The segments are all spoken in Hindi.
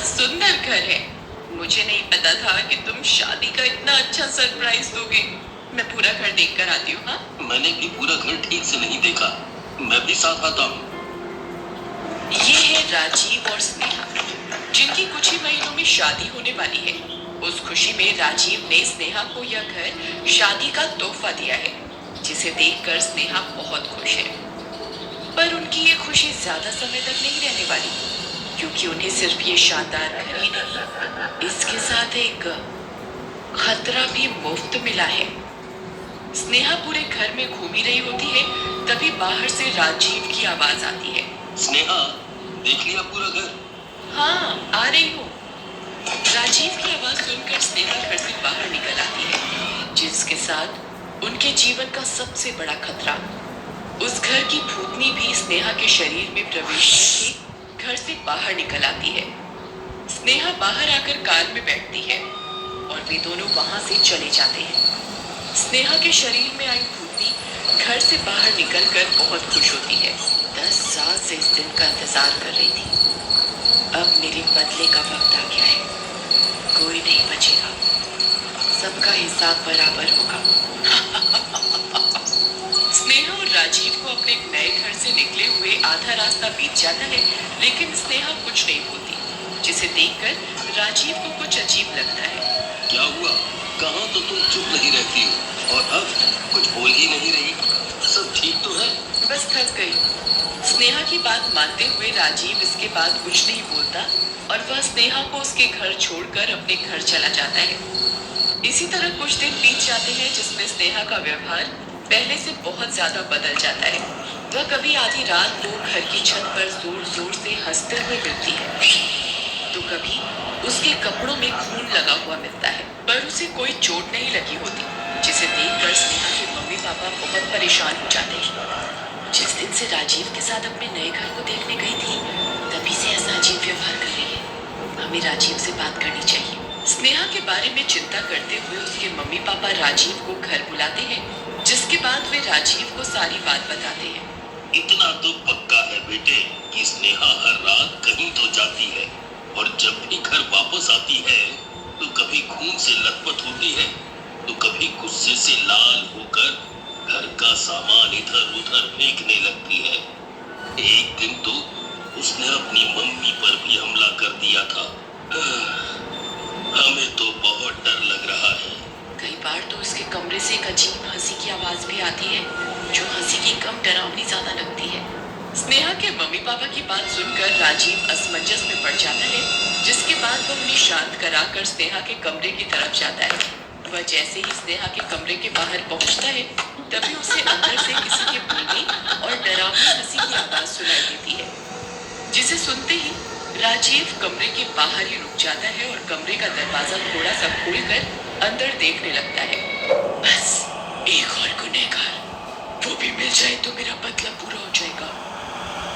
सुंदर घर है। मुझे नहीं पता था कि तुम शादी का इतना अच्छा सरप्राइज दोगे। मैं पूरा घर देख कर आती हूँ। हाँ, मैंने भी पूरा घर ठीक से नहीं देखा, मैं भी साथ आता हूँ। ये है राजीव और स्नेहा, जिनकी कुछ ही महीनों में शादी होने वाली है। उस खुशी में राजीव ने स्नेहा को यह घर शादी का तोहफा दिया है, जिसे देखकर स्नेहा बहुत खुश है। पर उनकी ये खुशी ज्यादा समय तक नहीं रहने वाली, क्योंकि उन्हें सिर्फ ये शानदार घर ही नहीं, इसके साथ एक खतरा भी मुफ्त मिला है। स्नेहा पूरे घर में घूमी रही होती है, तभी बाहर से राजीव की आवाज आती है। स्नेहा, देख लिया पूरा घर? हाँ, आ रही हूँ। राजीव की आवाज सुनकर स्नेहा घर से बाहर निकल आती है, जिसके साथ उनके जीवन का सबसे बड़ा खतरा। उस घर की भूतनी भी स्नेहा के शरीर में प्रवेश करके घर से बाहर निकल आती है। स्नेहा बाहर आकर कार में बैठती है और वे दोनों वहां से चले जाते हैं। स्नेहा के शरीर में आई भूतनी घर से बाहर निकलकर बहुत खुश होती है। 10 साल से इस दिन का इंतजार कर रही थी। अब मेरे बदले का वक्त आ गया है। कोई नहीं बचेगा, सबका हिसाब बराबर होगा। स्नेहा और राजीव को अपने नए घर से निकले हुए आधा रास्ता बीत जाता है, लेकिन स्नेहा कुछ नहीं बोलती, जिसे देखकर राजीव को कुछ अजीब लगता है। क्या हुआ? कहाँ तो तुम चुप नहीं रहती हो, और अब कुछ बोल ही नहीं रही। सब ठीक तो है? बस थक गई। स्नेहा की बात मानते हुए राजीव इसके बाद कुछ नहीं बोलता और वह स्नेहा को उसके घर छोड़कर अपने घर चला जाता है। इसी तरह कुछ दिन बीत जाते हैं, जिसमें स्नेहा का व्यवहार पहले से बहुत ज्यादा बदल जाता है। वह कभी आधी रात को घर की छत पर जोर जोर से हंसते हुए मिलती है, तो कभी उसके कपड़ों में खून लगा हुआ मिलता है, पर उसे कोई चोट नहीं लगी होती, जिसे देखकर स्नेहा के मम्मी पापा बहुत परेशान हो जाते हैं। जिस दिन से राजीव के साथ अपने नए घर को देखने गई थी, तभी से ऐसा अजीब व्यवहार कर रही है। हमें राजीव से बात करनी चाहिए। स्नेहा के बारे में चिंता करते हुए उसके मम्मी पापा राजीव को घर बुलाते हैं, जिसके बाद वे राजीव को सारी बात बताते हैं। इतना तो पक्का है बेटे कि स्नेहा हर रात कहीं तो जाती है, और जब भी घर वापस आती है तो कभी खून से लथपथ होती है, तो कभी गुस्से से लाल होकर घर का सामान इधर उधर फेंकने लगती है। एक दिन तो उसने अपनी मम्मी पर भी हमला कर दिया था। हमें तो बहुत डर लग रहा है। कई बार तो इसके कमरे से एक अजीब हंसी की आवाज भी आती है, जो हंसी की कम डरावनी ज्यादा लगती है। स्नेहा के मम्मी पापा की बात सुनकर राजीव असमंजस में पड़ जाता है, जिसके बाद वह उन्हें शांत कराकर स्नेहा के कमरे की तरफ जाता है। वह जैसे ही स्नेहा के कमरे के बाहर पहुंचता है, तभी उसे अंदर से किसी के बोलने और डरावनी हंसी की आवाज सुनाई देती है, जिसे सुनते ही राजीव कमरे के बाहर ही रुक जाता है और कमरे का दरवाजा थोड़ा सा खोलकर अंदर देखने लगता है। बस एक और गुनहगार, वो भी मिल जाए तो मेरा बदला पूरा हो जाएगा।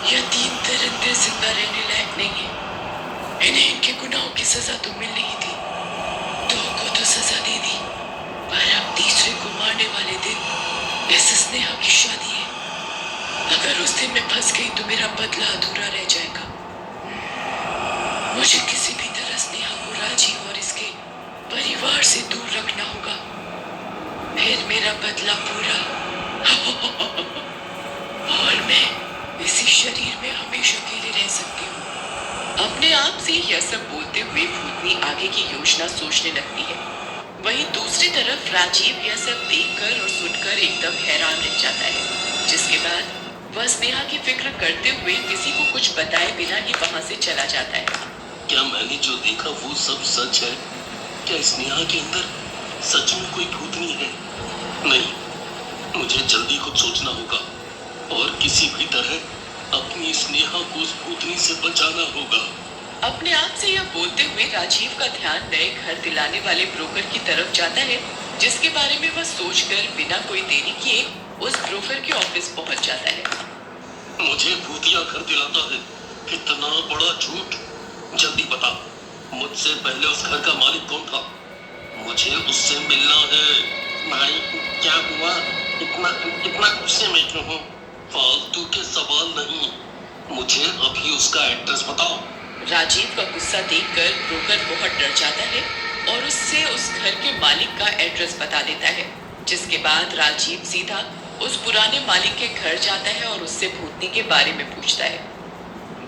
यह 3 दरिंदे जिंदा रहने लायक नहीं है। इन्हें इनके गुनाहों की सजा तो मिलनी ही थी। 2 को तो सजा दे दी, पर अब तीसरे को मारने वाले दिन इस स्नेहा की शादी है। अगर उस दिन मैं फंस गई तो मेरा बदला अधूरा रह जाएगा। मुझे किसी भी तरह स्नेहा को राजीव और इसके परिवार से दूर रखना होगा, फिर मेरा बदला पूरा। और मैं इसी शरीर में हमेशा के लिए रह सकती हूँ। अपने आप से यह सब बोलते हुए भूतनी आगे की योजना सोचने लगती है। वहीं दूसरी तरफ राजीव यह सब देखकर और सुनकर एकदम हैरान रह जाता है, जिसके बाद वह स्नेहा की फिक्र करते हुए किसी को कुछ बताए बिना ही वहां से चला जाता है। क्या मैंने जो देखा वो सब सच है? क्या स्नेहा के अंदर सच में कोई भूतनी है? नहीं, मुझे जल्दी कुछ सोचना होगा और किसी भी तरह अपनी स्नेहा को उस भूतनी से बचाना होगा। अपने आप से यह बोलते हुए राजीव का ध्यान नए घर दिलाने वाले ब्रोकर की तरफ जाता है, जिसके बारे में वह सोचकर बिना कोई देरी किए उस ब्रोकर के ऑफिस पहुंच जाता है। मुझे भूतिया घर दिलाता है? कितना बड़ा झूठ! जल्दी बता, मुझसे पहले उस घर का मालिक कौन था? मुझे उससे मिलना है। भाई, क्या हुआ? इतना गुस्से में क्यों हो? फालतू के सवाल नहीं, मुझे अभी उसका एड्रेस बताओ। राजीव का गुस्सा देखकर ब्रोकर बहुत डर जाता है और उससे उस घर के मालिक का एड्रेस बता देता है, जिसके बाद राजीव सीधा उस पुराने मालिक के घर जाता है और उससे भूतनी के बारे में पूछता है।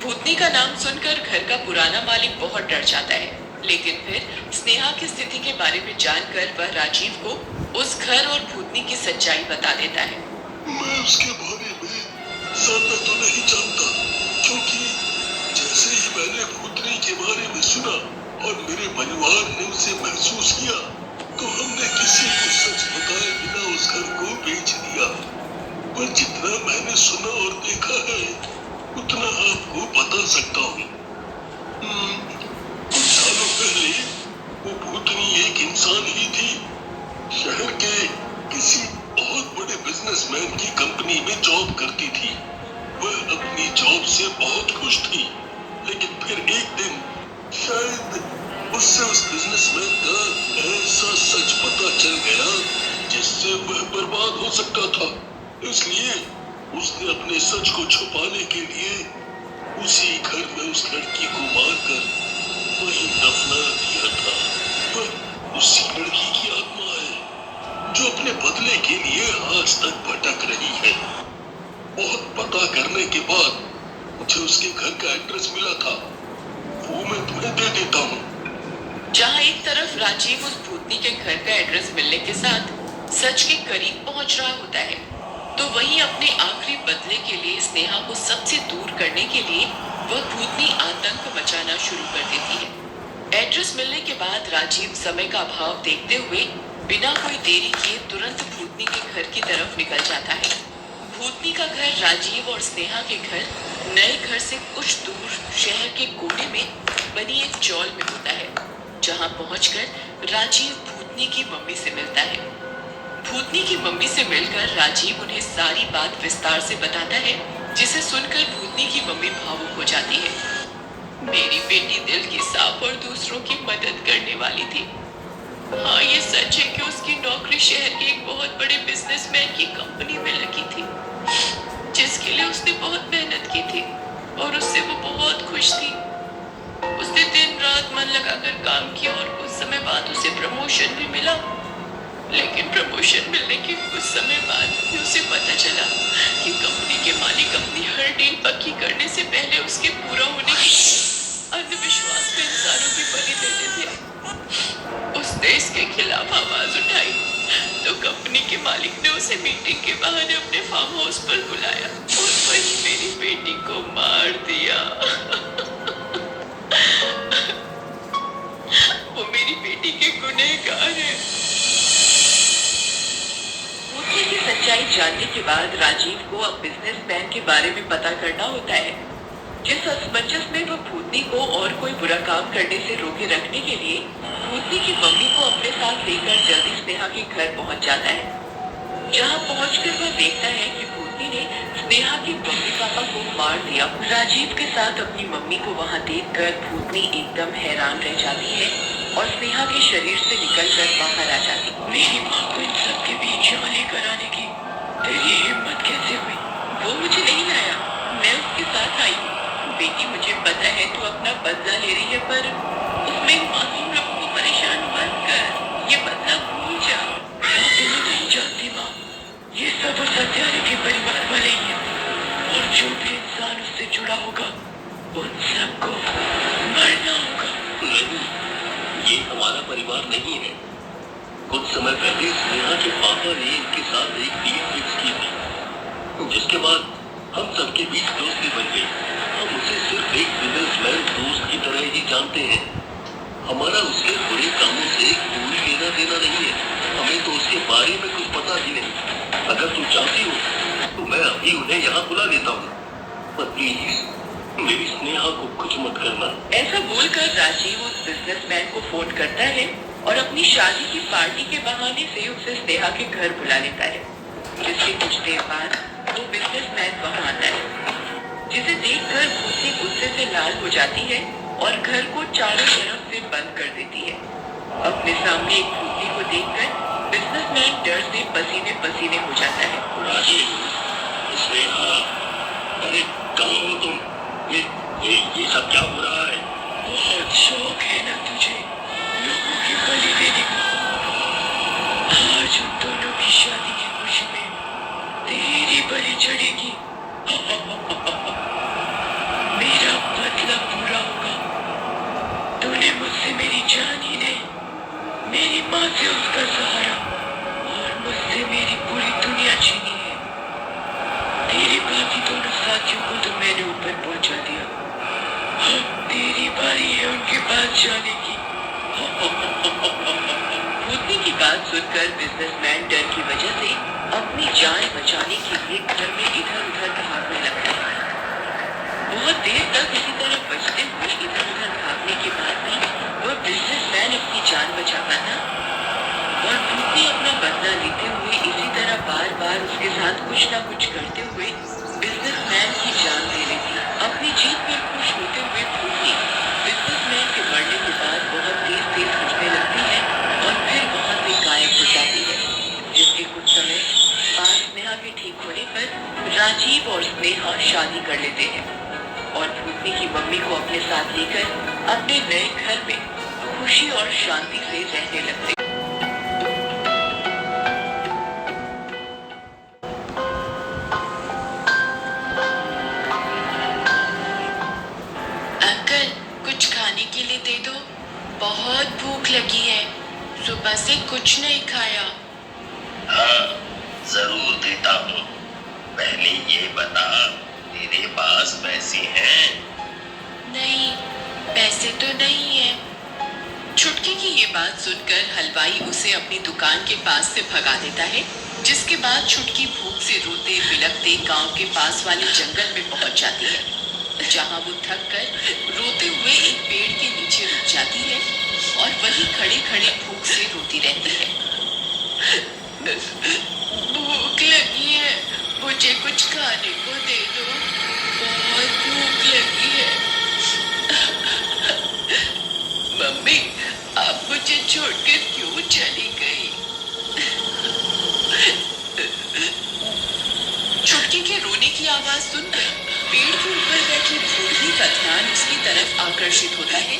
भूतनी का नाम सुनकर घर का पुराना मालिक बहुत डर जाता है, लेकिन फिर स्नेहा की स्थिति के बारे में जानकर वह राजीव को उस घर और भूतनी की सच्चाई बता देता है। मैं उसके बारे में ज्यादा तो नहीं जानता, क्योंकि जैसे ही मैंने भूतनी के बारे में सुना और मेरे परिवार ने उसे महसूस किया, तो हमने किसी को सच बताए बिना उस घर को बेच दिया। पर जितना मैंने सुना और देखा है, उतना आपको बता सकता हूँ। कुछ सालों पहले वो भूतनी एक इंसान ही थी। शहर के किसी बहुत बड़े बिजनेसमैन की कंपनी में जॉब करती थी। वह अपनी जॉब से बहुत खुश थी, लेकिन फिर एक दिन शायद उससे उस बिजनेसमैन का ऐसा सच पता चल गया जिससे वह बर्बाद हो सकता था। इसलिए उसने अपने सच को छुपाने के लिए उसी घर में उस लड़की को मारकर वहीं दफना दिया था। वह उसी लड़की की आत्मा है जो अपने बदले के लिए आज तक भटक रही है। बहुत पता करने के बाद मुझे उसके घर का एड्रेस मिला था, वो मैं तुम्हें दे देता हूँ। जहाँ एक तरफ राजीव उस भूतनी के घर का एड्रेस मिलने के साथ सच के करीब पहुंच रहा होता है, तो वहीं अपने आखिरी बदले के लिए स्नेहा को सबसे दूर करने के लिए वह भूतनी आतंक मचाना शुरू कर देती है। एड्रेस मिलने के बाद राजीव समय का अभाव देखते हुए बिना कोई देरी किए तुरंत भूतनी के घर की तरफ निकल जाता है। भूतनी का घर राजीव और स्नेहा के घर नए घर से कुछ दूर शहर के कोने में बनी एक चौल में होता है, जहां पहुंचकर राजीव भूतनी की मम्मी से मिलता है। भूतनी की मम्मी से मिलकर राजीव उन्हें सारी बात विस्तार से बताता है, जिसे सुनकर भूतनी की मम्मी भावुक हो जाती है। मेरी बेटी दिल की साफ और दूसरों की मदद करने वाली थी। हाँ, ये सच है कि उसकी नौकरी शहर के एक बहुत बड़े बिजनेसमैन की कंपनी में लगी थी, जिसके लिए उसने बहुत मेहनत की थी और उससे वो बहुत खुश थी। उसने दिन रात मन लगाकर काम किया और कुछ समय बाद उसे प्रमोशन भी मिला। लेकिन प्रमोशन मिलने के कुछ समय बाद भी उसे पता चला कि कंपनी के मालिक अपनी हर डील पक्की करने से पहले उसके पूरा होने के अंधविश्वास में इंसानों की बलि देते थे। उसने इसके खिलाफ आवाज उठाई तो कंपनी के मालिक ने उसे मीटिंग के बहाने अपने फार्म हाउस पर बुलाया और वहीं मेरी बेटी को मार दिया। वो मेरी बेटी के गुनहगार है। भूतनी की सच्चाई जानने के बाद राजीव को अब बिजनेसमैन के बारे में पता करना होता है, जिस असमंजस में वो भूतनी को और कोई बुरा काम करने से रोके रखने के लिए भूतनी की मम्मी को अपने साथ लेकर जल्दी स्नेहा के घर पहुंच जाता है। जहां पहुंचकर वह देखता है कि भूतनी ने स्नेहा के मम्मी पापा को मार दिया। राजीव के साथ अपनी मम्मी को वहां देखकर भूतनी एकदम हैरान रह जाती है और स्नेहा के शरीर से निकलकर बाहर आ जाती। मेरी माँ को इन सब के बीच यहाँ लेकर आने की तेरी हिम्मत कैसे हुई? वो मुझे नहीं लाया, मैं उसके साथ आई। बेटी, मुझे पता है तू अपना बदला ले रही है, पर उसमें मासूम लोगों को परेशान मत कर। ये बदला भूल जा। मैं तुम्हें नहीं जानती माँ, ये सब उस हत्यारे के परिवार वाले ही हैं और जो भी इंसान उससे जुड़ा होगा उन सबको मरना होगा। नहीं, ये हमारा परिवार नहीं है। कुछ समय पहले स्नेहा के पापा ने इनके साथ एक डील फिक्स की थी, जिसके बाद हम सबके बीच दोस्ती बन गई। हम उसे सिर्फ एक बिजनेसमैन दोस्त की तरह ही जानते हैं। हमारा उसके बुरे कामों से कोई लेना देना नहीं है। हमें तो उसके बारे में कुछ पता ही नहीं। अगर तुम चाहती हो तो मैं अभी उन्हें यहाँ बुला लेता हूँ, पर प्लीज मेरी स्नेहा को कुछ मत करना। ऐसा बोलकर राजीव उस बिजनेसमैन को फोन करता है और अपनी शादी की पार्टी के बहाने से उसे स्नेहा के घर बुला लेता है। जिसके कुछ देर बाद वो बिजनेसमैन वहाँ आता है, जिसे देखकर भूतनी गुस्से से लाल हो जाती है और घर को चारों तरफ से बंद कर देती है। अपने सामने एक भूतनी को देखकर बिजनेसमैन डर से पसीने पसीने हो जाता है। राजीव, स्नेहा, अरे कहाँ हो तुम? ये सब क्या हो रहा है? शौक है ना तुझे लोगों की बलि देने का? आज उन दोनों की शादी की खुशी में तेरी बलि चढ़ेगी। मेरा बदला पूरा होगा। तूने मुझसे मेरी जान ही नहीं, मेरी माँ से उसका सहारा और मुझसे मेरी पूरी दुनिया छीनी है। तेरे बाकी दोनों साथियों को तो मैंने ऊपर पहुंचा दिया, अब तेरी बारी है उनके पास जाने की। भूतनी की बात सुनकर बिजनेसमैन डर की वजह से अपनी जान बचाने के लिए घर में इधर उधर भागने लगता है। बहुत देर तक इसी तरह बचते हुए इधर उधर भागने के बाद भी वह बिजनेसमैन अपनी जान बचा पाता और भूतनी अपना बदला लेते हुए इसी तरह बार बार उसके साथ कुछ न कुछ करते हुए बिजनेसमैन की जान ले लेती। अपनी जीत पर खुश होते हुए भूतनी बिजनेसमैन के मरने के बाद बहुत तेज तेज हंसने लगती है और फिर वहां से गायब हो जाती है। जिसके कुछ समय बाद स्नेहा के ठीक होने पर राजीव और स्नेहा शादी कर लेते हैं और भूतनी की मम्मी को अपने साथ लेकर अपने नए घर में खुशी और शांति से रहने लगते। अंकल, कुछ खाने के लिए दे दो, बहुत भूख लगी है, सुबह से कुछ नहीं खाया। हाँ, जरूर देता हूँ। पहले ये बता, तेरे पास पैसे हैं? नहीं, पैसे तो नहीं है। छुटकी की ये बात सुनकर हलवाई उसे अपनी दुकान के पास से भगा देता है, जिसके बाद छुटकी भूख से रोते बिलखते गांव के पास वाले जंगल में पहुंच जाती है, जहां वो थक कर रोते हुए एक पेड़ के नीचे रुक जाती है और वहीं खड़े खड़े भूख से रोती रहती है। भूख लगी है, मुझे कुछ खाने को दे दो, बहुत भूख लगी है। मम्मी, आप मुझे छोड़कर क्यों चली गई? छुटकी के रोने की आवाज सुनकर पेड़ के ऊपर बैठी भूतनी का ध्यान उसकी तरफ आकर्षित होता है,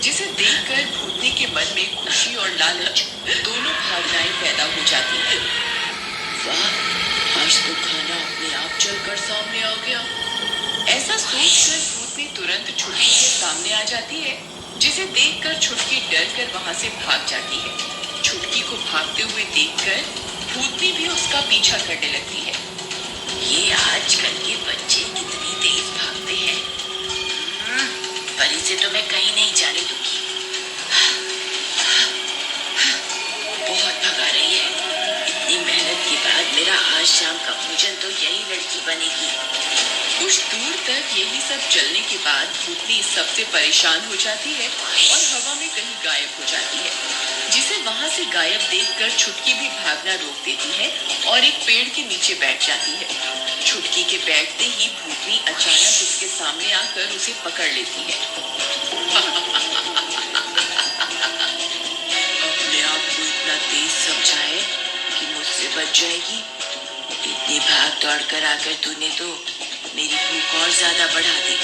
जिसे देखकर भूतनी के मन में खुशी और लालच दोनों भावनाएं पैदा हो जाती हैं। वाह, आज तो खाना अपने आप चलकर सामने आ गया। ऐसा सोचकर भूतनी तुरंत छुटकी के सामने आ जाती है, जिसे देखकर छुटकी डर कर वहां से भाग जाती है। छुटकी को भागते हुए देखकर भूतनी भी उसका पीछा करने लगती है। ये आजकल के बच्चे कितनी तेज भागते हैं। पर इसे तो मैं कहीं नहीं जाने दूंगी। बहुत भगा रही है, इतनी मेहनत के बाद मेरा आज शाम का भोजन तो यही लड़की बनेगी। कुछ दूर तक यही सब चलने के बाद भूतनी सबसे परेशान हो जाती है और हवा में कहीं गायब हो जाती है, जिसे वहां से गायब देखकर छुटकी भी भागना रोक देती है और एक पेड़ के नीचे बैठ जाती है। छुटकी के बैठते ही भूतनी अचानक उसके सामने आकर उसे पकड़ लेती है। अपने आप को इतना तेज समझा है कि मुझसे बच जाएगी। इतनी भाग दौड़ कर आकर तूने तो मेरी भूख और ज्यादा बढ़ा दी।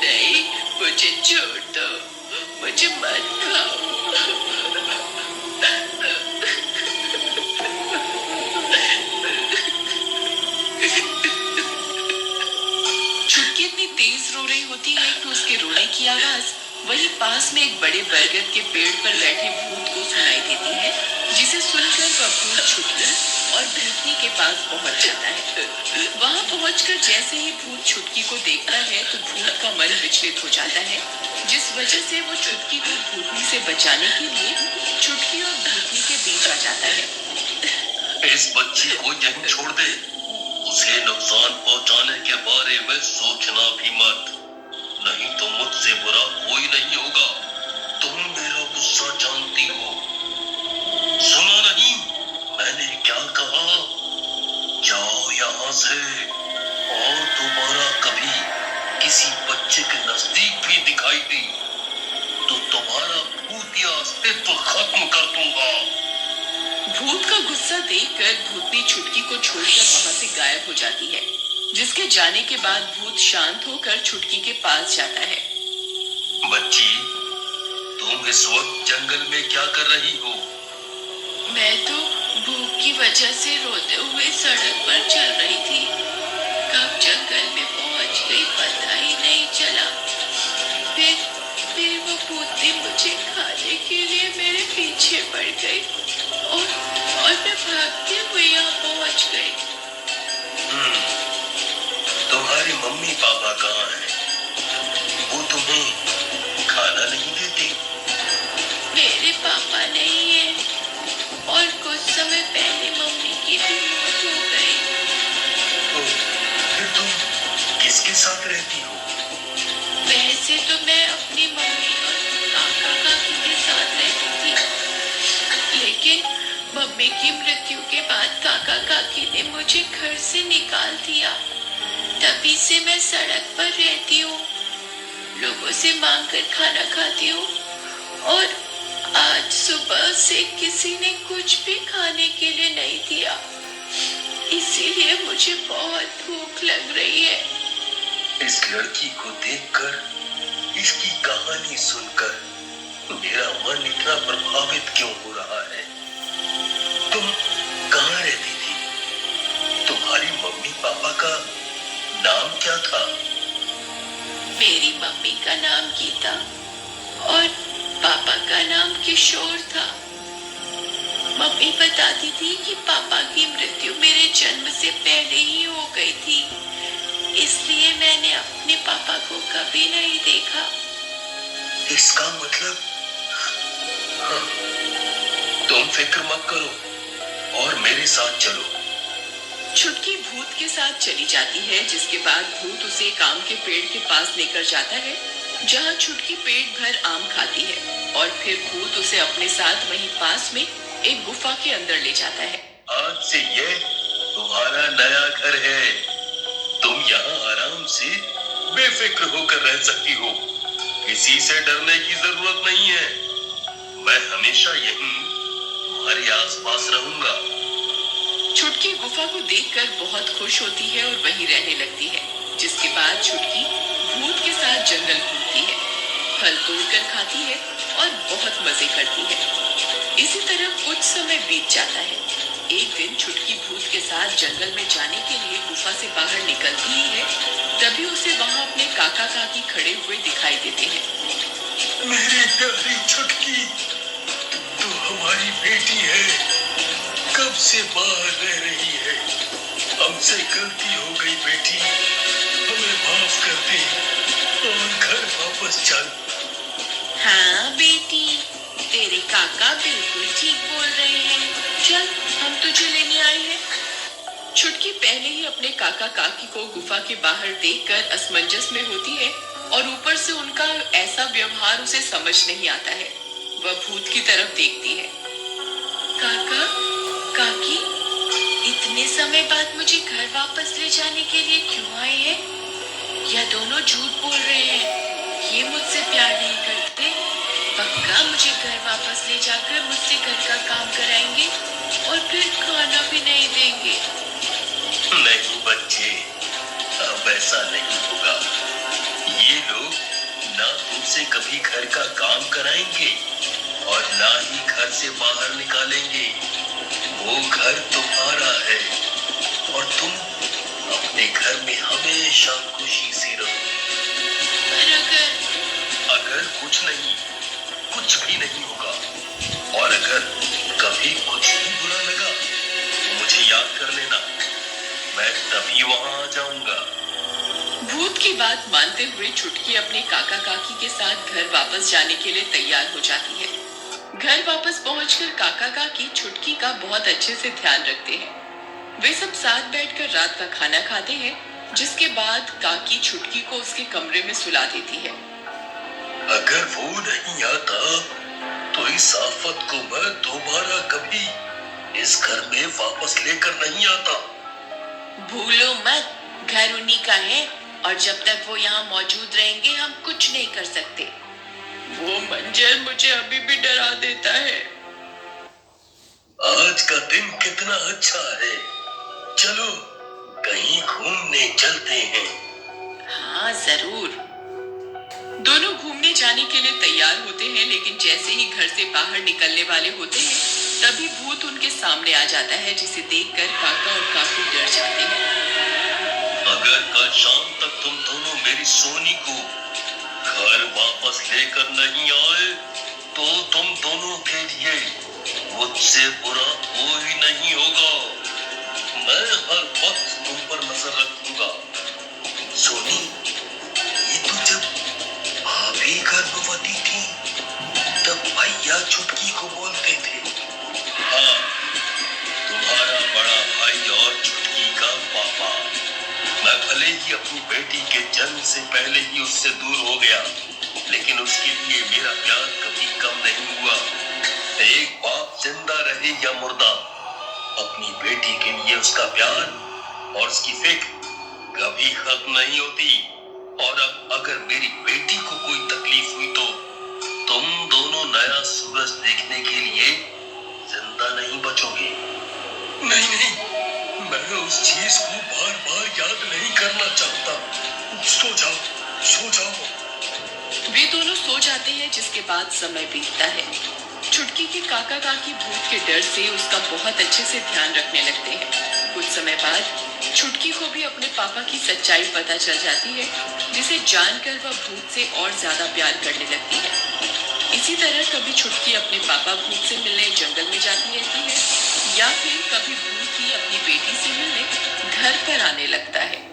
नहीं, मुझे छोड़ दो, मुझे मत खाओ। छुटकी इतनी तेज रो रही होती है कि उसके रोने की आवाज वहीं पास में एक बड़े बरगद के पेड़ पर बैठे भूत को सुनाई देती है, जिसे सुनकर वह भूत छुटकी और भूतनी के पास पहुंच जाता है। वहां पहुंचकर जैसे ही भूत छुटकी को देखता है तो भूत का मन विचलित हो जाता है, जिस वजह से वो छुटकी को भूतनी से बचाने के लिए छुटकी और भूतनी के बीच आ जाता है। इस बच्ची को यहीं छोड़ दे, उसे नुकसान पहुंचाने के बारे में सोचना भी मत, नहीं तो मुझसे बुरा कोई नहीं होगा। तुम मेरा गुस्सा जानती हो। सुना नहीं मैंने क्या कहा? जाओ यहाँ से और दोबारा कभी किसी बच्चे के नजदीक भी दिखाई दी तो तुम्हारा भूतिया अस्तित्व खत्म कर दूंगा। भूत का गुस्सा देखकर भूतनी छुटकी को छोड़कर वहां से गायब हो जाती है। जिसके जाने के बाद भूत शांत होकर छुटकी के पास जाता है। बच्ची, तुम इस वक्त जंगल में क्या कर रही हो? मैं तो भूख की वजह से रोते हुए सड़क पर चल रही थी। कब जंगल में पहुंच गई पता ही नहीं चला। फिर फिर वो भूत ने मुझे खाने के लिए मेरे पीछे पड़ गई और मैं भागते हुए यहाँ पहुंच गई। तुम्हारे मम्मी पापा कहाँ हैं? वो तुम्हें खाना नहीं देते? मेरे पापा नहीं है और कुछ समय पहले मम्मी की भी मौत हो गई। तो फिर तुम किसके साथ रहती हो? वैसे तो मैं अपनी मम्मी और काका काकी के साथ रहती थी, लेकिन मम्मी की मृत्यु के बाद काका काकी ने मुझे घर से निकाल दिया। तभी से मैं सड़क पर रहती हूँ, लोगों से मांग कर खाना खाती हूँ और आज सुबह से किसी ने कुछ भी खाने के लिए नहीं दिया, इसीलिए मुझे बहुत भूख लग रही है। इस लड़की को देखकर, इसकी कहानी सुनकर मेरा मन इतना प्रभावित क्यों हो रहा है? तुम कहाँ रहती थी? तुम्हारी मम्मी पापा का नाम क्या था? मेरी मम्मी का नाम गीता और पापा का नाम किशोर था। मम्मी बताती थी कि पापा की मृत्यु मेरे जन्म से पहले ही हो गई थी, इसलिए मैंने अपने पापा को कभी नहीं देखा। इसका मतलब हाँ, तुम फिक्र मत करो और मेरे साथ चलो। छुटकी भूत के साथ चली जाती है, जिसके बाद भूत उसे एक आम के पेड़ के पास लेकर जाता है, जहाँ छुटकी पेट भर आम खाती है और फिर भूत उसे अपने साथ वहीं पास में एक गुफा के अंदर ले जाता है। आज से ये तुम्हारा नया घर है। तुम यहाँ आराम से बेफिक्र होकर रह सकती हो। किसी से डरने की जरूरत नहीं है। मैं हमेशा यहीं तुम्हारे आसपास रहूंगा। छुटकी गुफा को देखकर बहुत खुश होती है और वहीं रहने लगती है, जिसके बाद छुटकी भूत के साथ जंगल घूमती है, फल तोड़कर खाती है और बहुत मजे करती है। इसी तरह कुछ समय बीत जाता है। एक दिन छुटकी भूत के साथ जंगल में जाने के लिए गुफा से बाहर निकलती ही है, तभी उसे वहां अपने काका काकी खड़े हुए दिखाई देते हैं। मेरी प्यारी छुटकी, तू हमारी बेटी है। कब से बाहर रह रही है? हमसे गलती हो गई बेटी, हमें माफ कर दे और घर वापस चल। हाँ बेटी, तेरे काका बिल्कुल ठीक बोल रहे हैं। चल, हम तुझे लेने आए हैं। छुटकी पहले ही अपने काका काकी को गुफा के बाहर देखकर असमंजस में होती है और ऊपर से उनका ऐसा व्यवहार उसे समझ नहीं आता है। वह भूत की तरफ देखती है। काका काकी, इतने समय बाद मुझे घर वापस ले जाने के लिए क्यों आए हैं? यह दोनों झूठ बोल रहे हैं। ये मुझसे प्यार नहीं करते। पक्का मुझे घर वापस ले जाकर मुझसे घर का काम कराएंगे और फिर खाना भी नहीं देंगे। नहीं बच्चे, अब ऐसा नहीं होगा। ये लोग ना तुमसे कभी घर का काम कराएंगे और ना ही घर से बाहर निकालेंगे। वो घर तुम्हारा है और तुम अपने घर में हमेशा खुशी से रहो। पर अगर कुछ नहीं, कुछ भी नहीं होगा। और अगर कभी कुछ भी बुरा लगा तो मुझे याद कर लेना, मैं तभी वहां आ जाऊंगा। भूत की बात मानते हुए छुटकी अपने काका काकी के साथ घर वापस जाने के लिए तैयार हो जाती है। घर वापस पहुंचकर काका काकी छुटकी का बहुत अच्छे से ध्यान रखते हैं। वे सब साथ बैठकर रात का खाना खाते हैं, जिसके बाद काकी छुटकी को उसके कमरे में सुला देती है। अगर वो नहीं आता तो इस आफत को मैं दोबारा कभी इस घर में वापस लेकर नहीं आता। भूलो मत, घर उन्हीं का है और जब तक वो यहाँ मौजूद रहेंगे हम कुछ नहीं कर सकते। वो मंजर मुझे अभी भी डरा देता है। आज का दिन कितना अच्छा है। चलो कहीं घूमने चलते हैं। हाँ जरूर। दोनों घूमने जाने के लिए तैयार होते हैं, लेकिन जैसे ही घर से बाहर निकलने वाले होते हैं तभी भूत उनके सामने आ जाता है, जिसे देखकर काका और काकू डर जाते हैं। अगर कल शाम तक तुम दोनों मेरी सोनी को घर वापस लेकर नहीं आए तो तुम दोनों के लिए मुझसे बुरा कोई नहीं होगा। मैं हर वक्त तुम पर नजर रखूंगा। सोनी, ये तो जब भाभी गर्भवती थी तब भैया छुटकी को बोलते थे। हाँ, तुम्हारा बड़ा भाई और छुटकी का पापा। मैं भले ही अपनी बेटी के जन्म से पहले ही उससे दूर हो गया, लेकिन उसके लिए मेरा प्यार कभी कम नहीं हुआ। एक बाप जिंदा रहे या मुर्दा, अपनी बेटी के लिए उसका प्यार और उसकी फिक्र कभी खत्म नहीं होती। और अब अगर मेरी बेटी को कोई तकलीफ हुई तो तुम दोनों नया सूरज देखने के लिए जिंदा नहीं बचोगे। नहीं नहीं, मैं उस चीज को बार बार याद नहीं करना चाहता। सो जाओ, सो जाओ। वे दोनों सो जाते हैं, जिसके बाद समय बीतता है। छुटकी के काका काकी भूत के डर से उसका बहुत अच्छे से ध्यान रखने लगते हैं। कुछ समय बाद छुटकी को भी अपने पापा की सच्चाई पता चल जाती है, जिसे जानकर वह भूत से और ज्यादा प्यार करने लगती है। इसी तरह कभी छुटकी अपने पापा भूत से मिलने जंगल में जाती रहती है, या फिर कभी भूत ही अपनी बेटी से मिलने घर पर आने लगता है।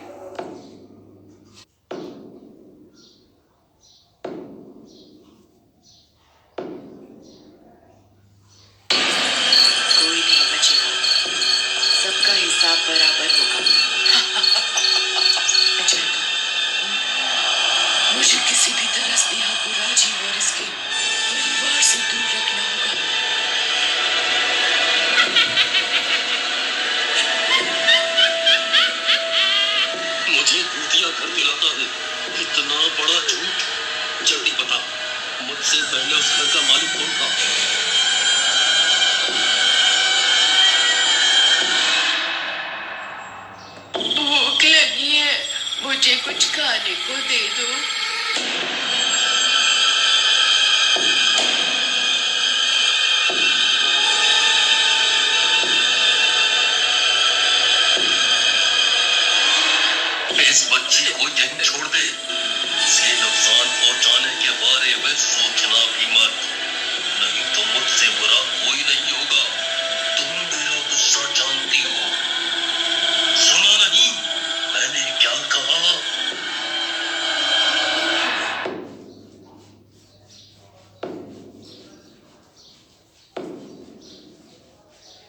कोई नहीं बचेगा, सबका हिसाब बराबर होगा। जाएगा। मुझे किसी भी तरह स्नेहा को राजीव और इसके परिवार से दूर रखना होगा। मुझे भूतिया घर दिलाता है, इतना बड़ा झूठ। जल्दी बता, मुझसे पहले उस घर का मालिक कौन था? भूख लगी है, मुझे कुछ खाने को दे दो। इस बच्ची को यहीं छोड़ दे। इसे नुकसान पहुंचाने